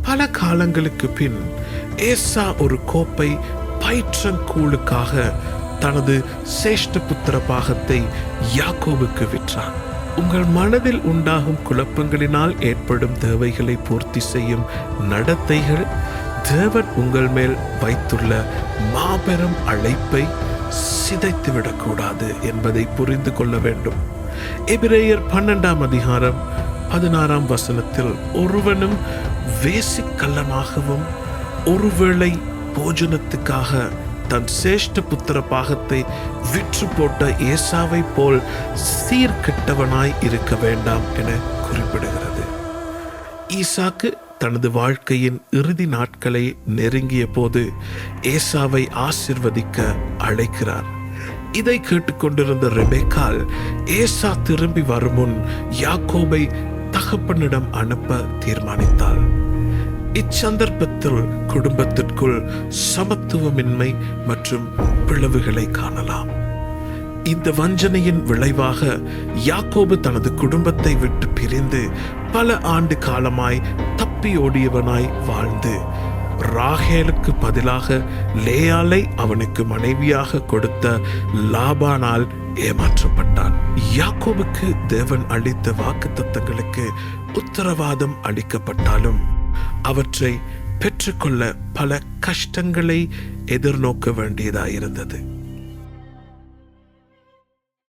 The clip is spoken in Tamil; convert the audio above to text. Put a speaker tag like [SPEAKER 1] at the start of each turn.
[SPEAKER 1] பல காலங்களுக்கு பின் ஏசா ஒரு கோப்பை பயிற்றங்கூழுக்காக தனது சேஷ்ட புத்திர பாகத்தை யாக்கோபுக்கு விற்றான். உங்கள் மனதில் உண்டாகும் குழப்பங்களினால் ஏற்படும் தேவைகளை பூர்த்தி செய்யும் நடத்தைகள் தேவன் உங்கள் மேல் வைத்துள்ள மாபெரும் அழைப்பை சிதைத்துவிடக்கூடாது என்பதை புரிந்து கொள்ள வேண்டும். எபிரேயர் 12ஆம் அதிகாரம் 16ஆம் வசனத்தில் ஒருவனும் வேசிக்கல்லனாகவும் ஒருவேளை போஜனத்துக்காக தன் சேஷ்ட புத்திர பாகத்தை விற்று போட்ட ஏசாவை போல் சீர்கெட்டவனாய் இருக்க வேண்டாம் என குறிப்பிடுகிறது. ஈசாக்கு தனது வாழ்க்கையின் இறுதி நாட்களை நெருங்கிய போது ஏசாவை ஆசிர்வதிக்க அழைக்கிறார். இதை கேட்டுக்கொண்டிருந்த ரெபெக்காள் ஏசா திரும்பி வரும் முன் யாக்கோபை தகப்பனிடம் அனுப்ப தீர்மானித்தாள். இச்சந்தர்ப்பத்தில் குடும்பத்திற்குள் சமத்துவமின்மை மற்றும் பிளவுகளை காணலாம். இந்த வஞ்சனையின் விளைவாக யாக்கோபு தனது குடும்பத்தை விட்டு பிரிந்து பல ஆண்டு காலமாய் தப்பி ஓடியவனாய் வாழ்ந்து ராகேலுக்கு பதிலாக லேயாளை அவனுக்கு மனைவியாக கொடுத்த லாபானால் ஏமாற்றப்பட்டான். யாக்கோபுக்கு தேவன் அளித்த வாக்குத்தத்தங்களுக்கு உத்தரவாதம் அளிக்கப்பட்டாலும் அவற்றை பெற்றுக்கொள்ள பல கஷ்டங்களை எதிர்நோக்க வேண்டியதாயிருந்தது.